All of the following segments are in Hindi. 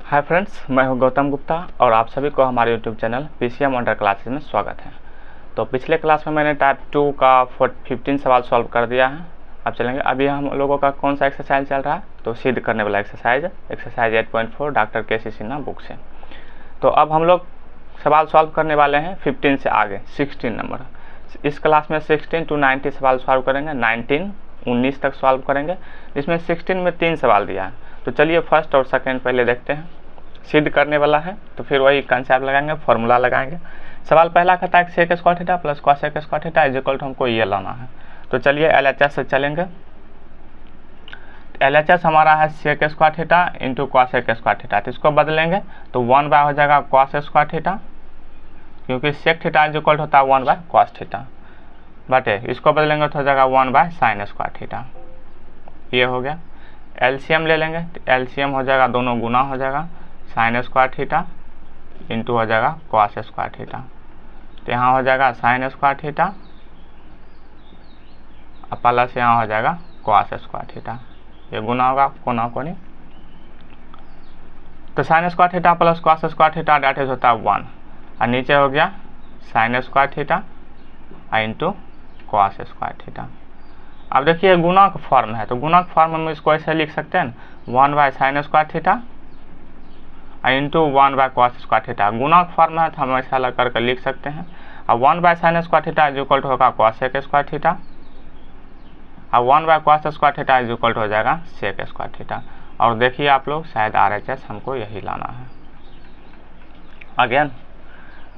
हाय फ्रेंड्स, मैं हूं गौतम गुप्ता और आप सभी को हमारे YouTube channel PCM under classes में स्वागत है। तो पिछले क्लास में मैंने टाइप 2 का 15 सवाल सॉल्व कर दिया है। अब चलेंगे, अभी हम लोगों का कौन सा एक्सरसाइज चल रहा है, तो सिद्ध करने वाला exercise 8.4 doctor KC. Sinha book से। तो अब हम लोग सवाल सॉल्व करने वाले हैं 15 से आगे 16 नंबर। इस क्लास में 16 to 90 सवाल सॉल्व करेंगे, 19 तक सॉल्व करेंगे, जिसमें 16 में 3 सवाल दिया है। तो चलिए फर्स्ट और सेकंड पहले देखते हैं। सिद्ध करने वाला है तो फिर वही कंसेप्ट लगाएंगे, फॉर्मूला लगाएंगे। सवाल पहला कहता है कि sec square theta plus cosec square theta is equal to हमको ये लाना है। तो चलिए एलएचएस से चलेंगे। एलएचएस हमारा है sec square theta into cosec square theta, तो इसको बदलेंगे तो 1 हो जाएगा कॉस स्क्वायर थीटा, क्योंकि सेक थीटा इज इक्वल होता है 1 कॉस थीटा, बटे इसको बदलेंगे तो हो जाएगा 1 साइन स्क्वायर थीटा। ये हो गया। एलसीएम ले लेंगे तो एलसीएम हो जाएगा, दोनों गुना हो जाएगा, साइन स्क्वायर थीटा इंटू हो जाएगा कॉस स्क्वायर थीटा। तो यहाँ हो जाएगा साइन स्क्वायर थीटा और प्लस यहाँ हो जाएगा कॉस स्क्वायर थीटा। ये गुना होगा कोना कोनी, तो sine square theta plus cos square theta that is होता है 1 और नीचे हो गया sine square theta into cos square theta. अब देखिए गुना का फॉर्म है, तो गुना के फॉर्म में इसको ऐसे लिख सकते हैं 1 sine square theta into 1 cos square theta. गुना का फॉर्म है तो हम ऐसा अलग करके लिख सकते हैं। अब 1 sine square theta is equal to होगा कॉस सेक स्क्वायर थीटा और 1 cos square theta is equal to हो जाएगा सेक स्क्वायर थीटा। और देखिए आप लोग शायद आरएचएस हमको यही लाना है। अगेन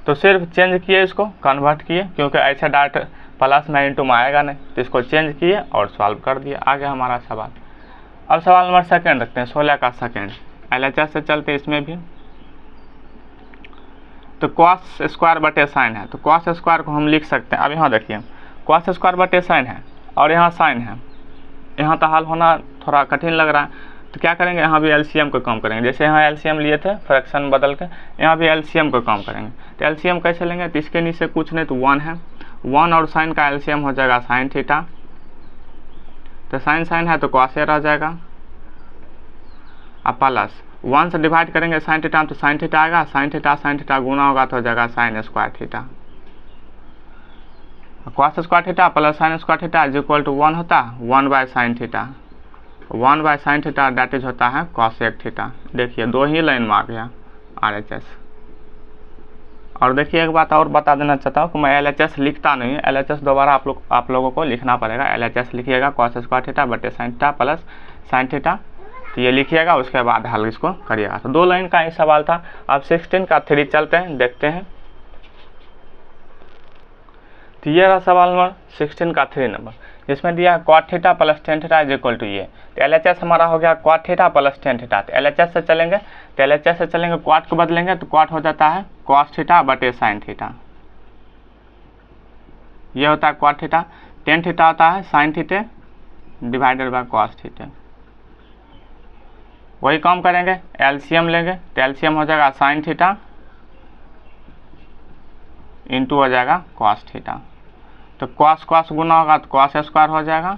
तो सिर्फ चेंज किए, इसको कन्वर्ट किए, क्योंकि ऐसे डायरेक्ट प्लस में इंटू में आएगा नहीं, तो इसको चेंज किए और सॉल्व कर दिए। आगे हमारा सवाल। अब सवाल नंबर सेकेंड रखते हैं, 16 का सेकेंड। एलएचएस से चलते इसमें भी। तो कॉस स्क्वायर बटे साइन है, तो कॉस स्क्वायर को हम लिख सकते हैं। अब यहाँ देखिए कॉस स्क्वायर बटे साइन है और यहाँ साइन है, यहाँ तो हल होना थोड़ा कठिन लग रहा है, तो क्या करेंगे, यहाँ भी एलसीएम को कम करेंगे। जैसे यहाँ एलसीएम लिए थे फ्रैक्शन बदल के, यहाँ भी एलसीएम को कम करेंगे। तो एलसीएम कैसे लेंगे, तो इसके नीचे कुछ नहीं तो 1 है, 1 और साइन का एलसीएम हो जाएगा साइन थीटा, तो साइन साइन है तो कॉस रह जाएगा, अब प्लस 1 से डिवाइड करेंगे साइन थीटा तो साइन थीटा आएगा, साइन थीटा गुना होगा तो हो जाएगा sine square theta. Cos square theta plus sine square theta is equal to 1 होता है 1 sine theta, 1 sine theta that is होता है कॉस सेक थीटा। देखिए दो ही लाइन में आ गया आरएचएस। और देखिए एक बात और बता देना चाहता हूँ कि मैं एलएचएस लिखता नहीं है, एलएचएस दोबारा आप लोगों को लिखना पड़ेगा। एलएचएस लिखिएगा कॉस स्क्वायर थीटा बटे sine theta plus sign theta, तो ये लिखिएगा, उसके बाद हल इसको करिएगा। तो 2 लाइन का ही सवाल था। अब 16 का 3 चलते हैं, देखते हैं। तो ये रहा सवाल नंबर 16 का 3 नंबर, जिसमें दिया cot theta plus tan theta is equal to ये। तो एलएचएस हमारा हो गया cot theta plus tan theta. तो एलएचएस से चलेंगे, तो एलएचएस से चलेंगे कॉट को बदलेंगे तो कॉट हो जाता है कॉस थीटा बटे साइन थीटा। ये होता है कॉट थीटा, टेन थीटा होता है साइन थीटे डिवाइडेड बाय कॉस थीटे। वही काम करेंगे, एलसीएम लेंगे, तो एलसीएम हो जाएगा साइन थीटा इंटू हो जाएगा कॉस थीटा। तो कॉस कॉस गुना होगा तो कॉस स्क्वायर हो जाएगा,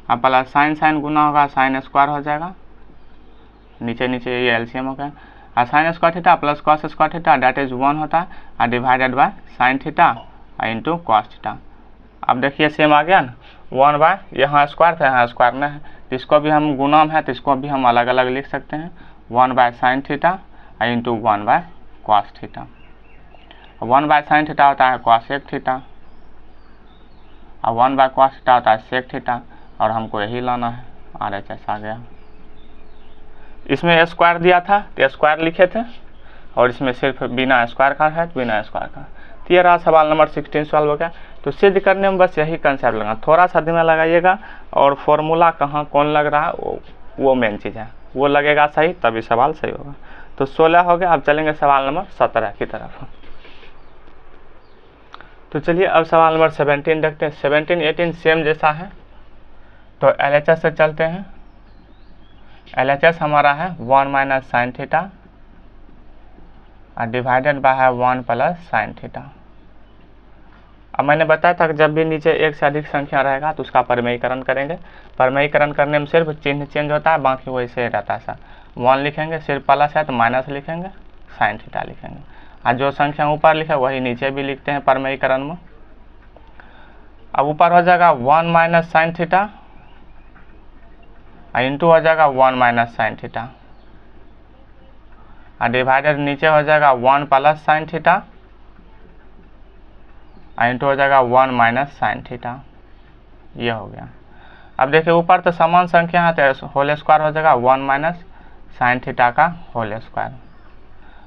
और प्लस साइन साइन गुना होगा साइन स्क्वायर हो जाएगा। नीचे नीचे ये एलसीएम हो गया, और sine square theta plus cos square theta that is 1 होता है और divided by sine theta into cos theta. अब देखिए सेम आ गया ना, 1 यहाँ स्क्वायर था यहाँ स्क्वायर नहीं है, तो इसको भी हम गुना में है तो इसको भी हम अलग अलग लिख सकते हैं, 1 sine theta into 1 cos theta. 1 sine theta होता है कॉस सेक थीटा और 1 कॉस थीटा होता है सेक थीटा, और हमको यही लाना है। आरएचएस आ गया। इसमें स्क्वायर दिया था तो स्क्वायर लिखे थे, और इसमें सिर्फ बिना स्क्वायर का है, बिना स्क्वायर का। तो ये रहा सवाल नंबर 16 सॉल्व हो गया। तो सिद्ध करने में बस यही कंसेप्ट लगा, थोड़ा सा दिमाग लगाइएगा, और फॉर्मूला कहाँ कौन लग रहा है वो मेन चीज़ है, वो लगेगा सही तभी सवाल सही होगा। तो 16 हो गया। अब चलेंगे सवाल नंबर 17 की तरफ। तो चलिए अब सवाल नंबर 17 देखते हैं। 17 18 सेम जैसा है, तो एलएचएस से चलते हैं। एलएचएस हमारा है 1 साइन थीटा और डिवाइडेड बाय है 1 प्लस साइन थीटा। अब मैंने बताया था कि जब भी नीचे एक से अधिक संख्या रहेगा तो उसका परिमेयीकरण करेंगे। परिमेयीकरण करने में सिर्फ चिन्ह चेंज होता है, बाकी वैसे ही रहता है। 1 लिखेंगे, सिर्फ प्लस है तो माइनस लिखेंगे, साइन थीटा लिखेंगे। और जो संख्या ऊपर लिखा वही नीचे भी लिखते हैं परमेयीकरण में। अब ऊपर हो जाएगा 1 माइनस साइन थीटा और इंटू हो जाएगा 1 माइनस साइन थीटा और डिवाइडेड नीचे हो जाएगा 1 प्लस साइन थीटा और इंटू हो जाएगा 1 माइनस साइन थीटा। ये हो गया। अब देखिए ऊपर तो समान संख्या है तो होल स्क्वायर हो जाएगा 1 माइनस साइन थीटा का होल स्क्वायर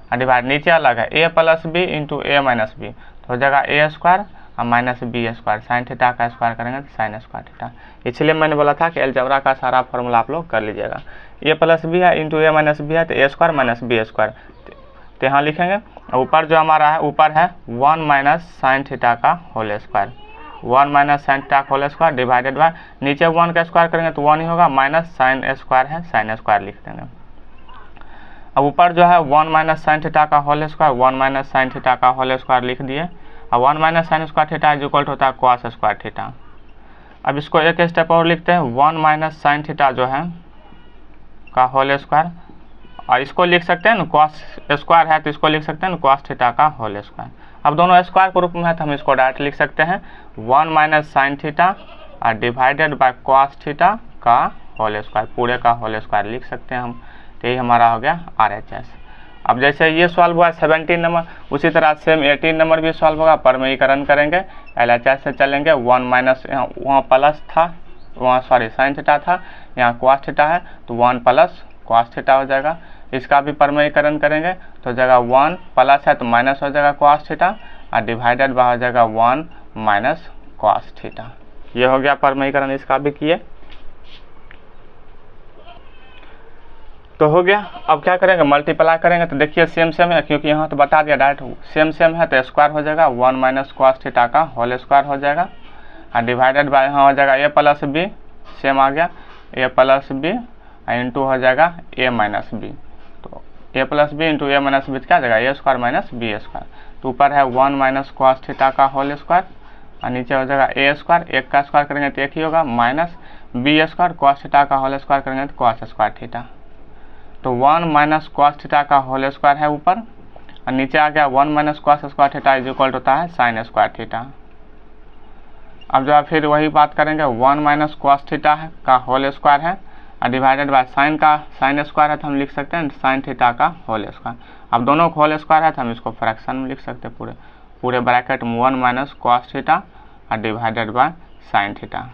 और डिवाइड नीचे अलग है a plus B into A minus B, तो हो जाएगा ए स्क्वायर और minus B square. Sine theta का स्क्वायर करेंगे तो साइन स्क्वायर थीटा। इसलिए मैंने बोला था कि अलजेब्रा का सारा फॉर्मूला आप लोग कर लीजिएगा। ए प्लस बी है इंटू ए माइनस बी है तो A square minus B square, तो यहाँ लिखेंगे। ऊपर जो हमारा है ऊपर है 1 माइनस साइन थीटा का whole square, 1 minus sine theta का होल स्क्वायर डिवाइडेड बाय नीचे 1 का स्क्वायर करेंगे तो 1 ही होगा, माइनस साइन स्क्वायर है साइन स्क्वायर लिख देंगे। अब ऊपर जो है 1 माइनस साइन थीटा का whole square, 1 minus sine theta का होल स्क्वायर लिख दिए और 1 minus sine square theta is equal होता है कॉस स्क्वायर थीटा। अब इसको एक स्टेप और लिखते हैं, 1 माइनस साइन थीटा जो है का होल स्क्वायर, और इसको लिख सकते हैं ना कॉस स्क्वायर है तो इसको लिख सकते हैं ना कॉस थीटा का होल स्क्वायर। अब दोनों स्क्वायर के रूप में है तो हम इसको डायरेक्ट लिख सकते हैं 1 माइनस साइन थीटा और डिवाइडेड बाय कॉस थीटा का होल स्क्वायर, पूरे का होल स्क्वायर लिख सकते हैं हम। तो यही हमारा हो गया RHS। अब जैसे ये सॉल्व हुआ 17 नंबर, उसी तरह सेम 18 नंबर भी सॉल्व होगा। परमेयीकरण करेंगे, LHS से चलेंगे। 1 माइनस वहाँ प्लस था, वहाँ सॉरी साइन थीटा था, यहाँ कॉस थीटा है तो 1 प्लस कॉस थीटा हो जाएगा। इसका भी परमेयीकरण करेंगे तो हो जाएगा 1 प्लस है तो माइनस हो जाएगा कॉस थीटा और डिवाइडेड बाय हो जाएगा 1 माइनस कॉस थीटा। ये हो गया परमेयीकरण, इसका भी किए तो हो गया। अब क्या करेंगे, मल्टीप्लाई करेंगे तो देखिए सेम सेम है, क्योंकि यहाँ तो बता दिया डायरेक्ट सेम सेम है तो स्क्वायर हो जाएगा 1 माइनस कॉस थीटा का होल स्क्वायर हो जाएगा और डिवाइडेड बाय यहाँ हो जाएगा ए प्लस बी, सेम आ गया ए प्लस बी इंटू हो जाएगा ए माइनस बी। तो ए plus B into A minus B क्या जाएगा A square minus B square. तो ऊपर है 1 माइनस कॉस थीटा का होल स्क्वायर और नीचे हो जाएगा ए स्क्वायर, एक का स्क्वायर करेंगे तो एक ही होगा, minus B square cos theta का होल स्क्वायर करेंगे तो कॉस स्क्वायर थीटा। तो 1 माइनस कॉस थीटा का होल स्क्वायर है ऊपर और नीचे आ गया 1 minus cos square theta is equal होता है साइन स्क्वायर थीटा। अब जो है फिर वही बात करेंगे, 1 माइनस कॉस थीटा है का होल स्क्वायर है और डिवाइडेड बाय साइन का साइन स्क्वायर है तो हम लिख सकते हैं साइन थीटा का होल स्क्वायर। अब दोनों का होल स्क्वायर है तो हम इसको फ्रैक्शन में लिख सकते हैं, पूरे ब्रैकेट में 1 माइनस कॉस थीटा और डिवाइडेड बाय साइन थीटा।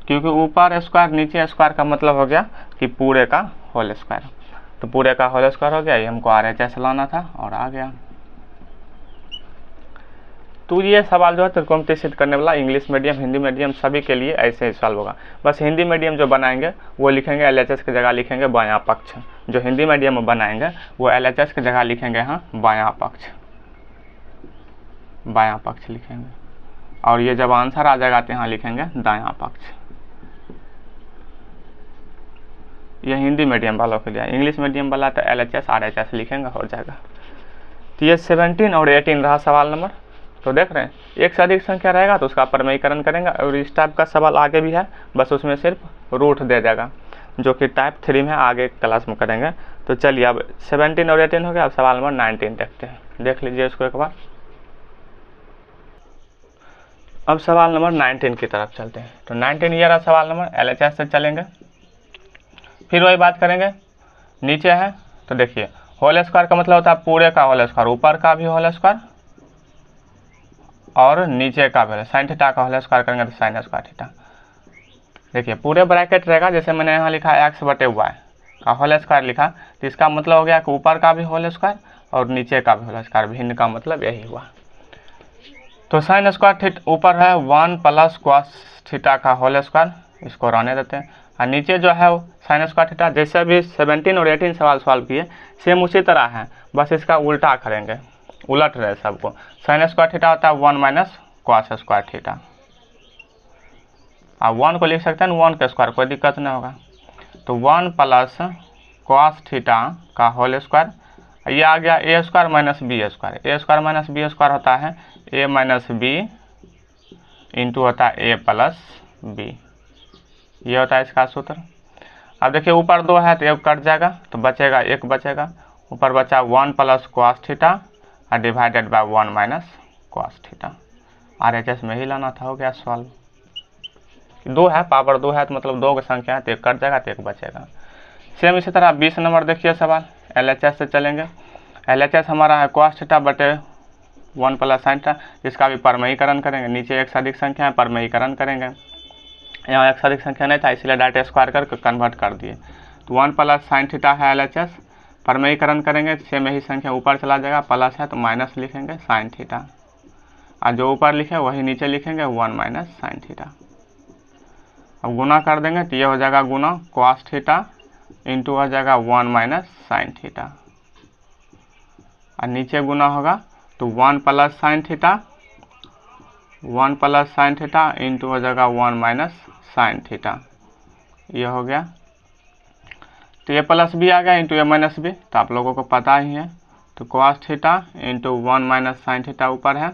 क्योंकि ऊपर स्क्वायर नीचे स्क्वायर का मतलब हो गया कि पूरे का होल स्क्वायर, तो पूरे का होल स्क्वायर हो गया। ये हमको RHS लाना था और आ गया। तो ये सवाल जो है त्रिकोणमिति सिद्ध करने वाला इंग्लिश मीडियम हिंदी मीडियम सभी के लिए ऐसे ही सॉल्व होगा। बस हिंदी मीडियम जो बनाएंगे वो लिखेंगे LHS की जगह लिखेंगे बायां पक्ष, जो हिंदी मीडियम में बनाएंगे वो LHS की जगह लिखेंगे यहाँ बायां पक्ष, बायां पक्ष लिखेंगे। और ये जब आंसर आ जाएगा तो यहाँ लिखेंगे दायां पक्ष। यह हिंदी मीडियम वालों के लिए, इंग्लिश मीडियम वाला तो LHS RHS लिखेंगे हो जाएगा। तो ये 17 और 18 रहा सवाल नंबर। तो देख रहे हैं एक से अधिक संख्या रहेगा तो उसका परमेयीकरण करेंगे, और इस टाइप का सवाल आगे भी है, बस उसमें सिर्फ रूट दे देगा, जो कि टाइप 3 में आगे क्लास में करेंगे। तो चलिए अब 17 और 18 हो गया, अब सवाल नंबर 19 देखते हैं, देख लीजिए इसको एक बार। अब सवाल नंबर 19 की तरफ चलते हैं। तो 19 ये रहा सवाल नंबर, LHS से चलेंगे, फिर वही बात करेंगे। नीचे है तो देखिए होल स्क्वायर का मतलब होता है पूरे का होल स्क्वायर, ऊपर का भी होल स्क्वायर और नीचे का भी। साइन थीटा का होल स्क्वायर करेंगे तो साइन स्क्वायर थीटा। देखिए पूरे ब्रैकेट रहेगा, जैसे मैंने यहाँ लिखा x बटे y का होल स्क्वायर लिखा, तो इसका मतलब हो गया कि ऊपर का भी होल स्क्वायर और नीचे का भी होल स्क्वायर, भिन्न का मतलब यही हुआ। तो साइन स्क्वायर थीटा ऊपर है 1 प्लस कॉस थीटा का होल स्क्वायर, इसको रहने देते हैं। और नीचे जो है साइन स्क्वायर थीटा, जैसे अभी 17 और 18 सवाल सॉल्व किए सेम उसी तरह है, बस इसका उल्टा करेंगे, उलट रहे सबको। साइन स्क्वायर थीटा होता है 1 माइनस कॉस स्क्वायर थीटा, और 1 को लिख सकते हैं 1 का स्क्वायर, कोई दिक्कत नहीं होगा। तो 1 प्लस कॉस थीटा का होल स्क्वायर, ये आ गया A square minus B square. A square minus B square होता है ए माइनस बी इंटू होता है ए प्लस बी, ये होता है इसका सूत्र। अब देखिए ऊपर 2 है तो 1 कट जाएगा तो बचेगा 1 बचेगा, ऊपर बचा 1 प्लस कॉस थीटा और divided bye 1 minus cos theta. RHS में ही लाना था, हो गया सॉल्व। 2 है, पावर 2 है तो मतलब 2 की संख्या है तो 1 कट जाएगा तो 1 बचेगा। सेम इसी तरह 20 नंबर देखिए सवाल, LHS से चलेंगे। LHS हमारा है कॉस थीटा बटे 1 प्लस साइन थीटा, इसका भी परमयीकरण करेंगे। नीचे एक से अधिक संख्या है, परमयीकरण करेंगे। यहाँ एक से अधिक संख्या नहीं था इसलिए डायरेक्ट स्क्वायर करके कन्वर्ट कर दिए। तो 1 प्लस साइन थीटा है LHS, परमयीकरण करेंगे सेम यही संख्या ऊपर चला जाएगा, प्लस है तो माइनस लिखेंगे साइन थीटा, और जो ऊपर लिखे वही नीचे लिखेंगे 1 माइनस साइन थीटा। अब गुना कर देंगे तो ये हो जाएगा गुना कॉस थीटा इंटू हो जाएगा 1 माइनस साइन थीटा, और नीचे गुना होगा तो 1 plus sign theta, 1 plus sign theta into हो जाएगा 1 माइनस साइन थीटा, ये हो गया। तो ये प्लस भी आ गया इंटू ये माइनस भी, तो आप लोगों को पता ही है। तो cos theta into 1 minus sine theta ऊपर है,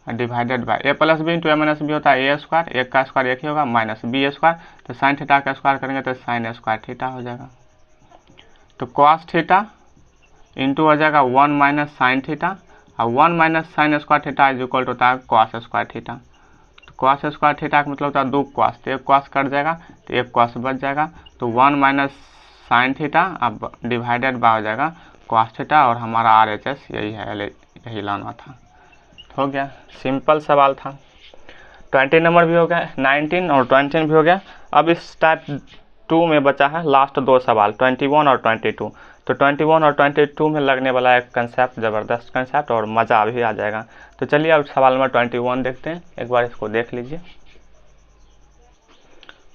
divided by A plus B into A minus B होता है ए स्क्वायर, एक का स्क्वायर एक ही होगा, माइनस बी स्क्वायर, तो साइन थीटा का स्क्वायर करेंगे तो साइन स्क्वायर थीटा हो जाएगा। तो कॉस थीटा इंटू हो जाएगा 1 माइनस साइन थीटा, और 1 minus sine square theta is equal to होता है कॉस स्क्वायर थीटा। तो कॉस स्क्वायर थीटा का मतलब होता है 2 कॉस, तो 1 कॉस कट जाएगा तो 1 कॉस बच जाएगा। तो 1 माइनस साइन थीटा अब डिवाइडेड बाय हो जाएगा कॉस थीटा, और हमारा RHS यही है, यही लाना था। हो गया, सिंपल सवाल था। 20 नंबर भी हो गया, 19 और 20 भी हो गया। अब इस टाइप 2 में बचा है लास्ट 2 सवाल, 21 और 22। तो 21 और 22 में लगने वाला एक कंसेप्ट, ज़बरदस्त कंसेप्ट और मज़ा भी आ जाएगा। तो चलिए अब सवाल नंबर 21 देखते हैं, एक बार इसको देख लीजिए।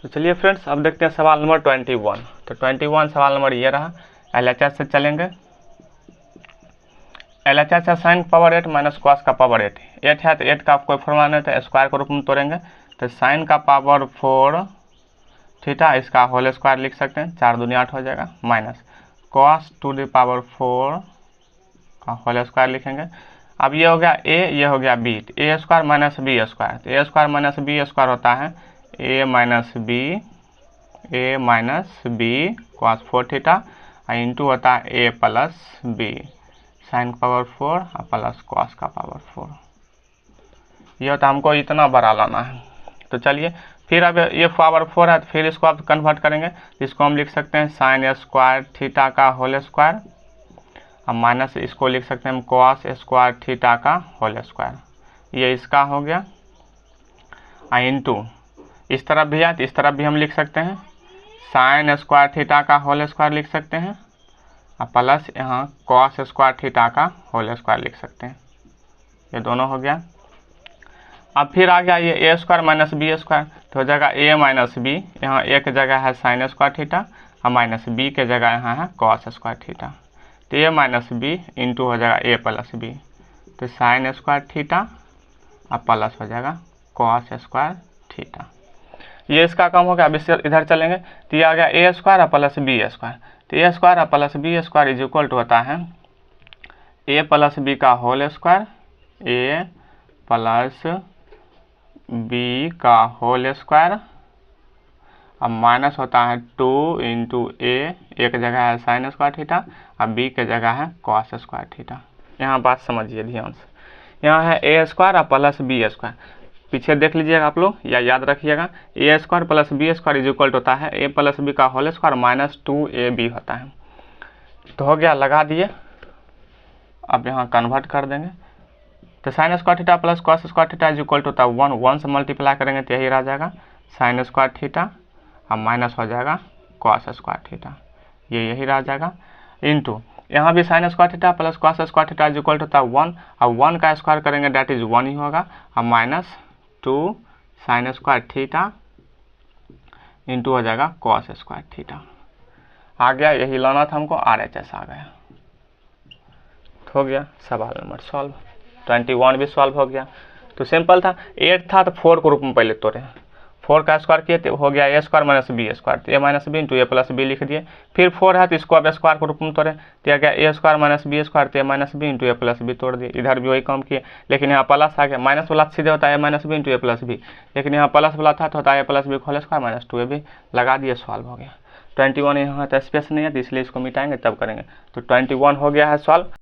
तो चलिए फ्रेंड्स अब देखते हैं सवाल नंबर 21। तो 21 सवाल नंबर ये रहा, LHS से चलेंगे। LHS है साइन पावर 8 माइनस कॉस का पावर 8 है तो 8 का कोई फॉर्मूला नहीं था, स्क्वायर के रूप में तोड़ेंगे तो साइन का पावर 4 थीटा, इसका होल स्क्वायर लिख सकते हैं, 4 दूनी 8 हो जाएगा, minus cos two the power 4 का होल स्क्वायर लिखेंगे। अब ये हो गया ए, ये हो गया बी, तो A square minus B square, तो A square minus B square होता है A minus B cos 4 theta into होता है A plus B sine power 4 और प्लस कॉस का पावर 4। ये होता है, हमको इतना बड़ा लाना है। तो चलिए फिर अब ये पावर 4 है तो फिर इसको आप कन्वर्ट करेंगे, इसको हम लिख सकते हैं साइन स्क्वायर थीटा का होल स्क्वायर, अब माइनस इसको लिख सकते हैं हम कॉस स्क्वायर थीटा का होल स्क्वायर, ये इसका हो गया। इंटू इस तरफ भी है तो इस तरफ भी हम लिख सकते हैं साइन स्क्वायर थीटा का होल स्क्वायर लिख सकते हैं, और प्लस यहाँ कॉस स्क्वायर थीटा का होल स्क्वायर लिख सकते हैं, ये दोनों हो गया। अब फिर आ गया ये ए स्क्वायर माइनस बी स्क्वायर, तो हो जाएगा ए माइनस बी, यहाँ एक जगह है साइन स्क्वायर थीटा और माइनस बी के जगह यहाँ है कॉस स्क्वायर थीटा, तो ए माइनस बी इंटू हो जाएगा ए प्लस बी, तो साइन स्क्वायर थीटा और प्लस हो जाएगा कॉस स्क्वायर थीटा। ये इसका कम हो गया। अब इससे इधर चलेंगे तो ये आ गया ए स्क्वायर और प्लस बी स्क्वायर, तो ए स्क्वायर और plus B square is equal to होता है ए प्लस बी का whole square, A plus B का होल स्क्वायर, अब माइनस होता है 2 इंटू ए, एक जगह है साइन स्क्वायर थीटा और बी के जगह है कॉस स्क्वायर थीटा। यहाँ बात समझिए ध्यान से, यहाँ है ए स्क्वायर और प्लस बी स्क्वायर, पीछे देख लीजिएगा आप लोग या याद रखिएगा, A square plus B square is equal होता है ए प्लस बी का होल स्क्वायर माइनस 2ab होता है। तो हो गया, लगा दिए। अब यहाँ कन्वर्ट कर देंगे तो sine square theta plus cos square theta is equal होता है 1 से मल्टीप्लाई करेंगे तो यही रह जाएगा साइन स्क्वायर थीटा और माइनस हो जाएगा कॉस स्क्वायर थीटा, ये यही रह जाएगा। इंटू यहाँ भी sign square theta plus cos square theta is equal होता है 1, और 1 का स्क्वायर करेंगे डैट इज 1 ही होगा, और minus 2 sign square theta into हो जाएगा कॉस स्क्वायर थीटा। आ गया, यही लाना था हमको, RHS आ गया। हो गया सवाल नंबर सॉल्व। 21 भी सॉल्व हो गया। तो सिंपल था, 8 था तो 4 के रूप में पहले तोड़े, 4 का स्क्वायर किए तो हो गया A square minus B square, तो ए minus B into A plus B लिख दिए। फिर 4 है तो इसको अब स्क्वायर के रूप में तोड़े, तो आ गया A square minus B square, तो ए minus B into A plus B तोड़ दिए। इधर भी वही काम किए, लेकिन यहाँ प्लस आ गया, माइनस वाला सीधे होता है A minus B into A plus B, लेकिन यहाँ प्लस वाला था तो होता है A plus B whole square minus 2ab, लगा दिए, सॉल्व हो गया। 21 यहाँ तो स्पेस नहीं है तो इसलिए इसको मिटाएंगे तब करेंगे, तो 21 हो गया है सॉल्व।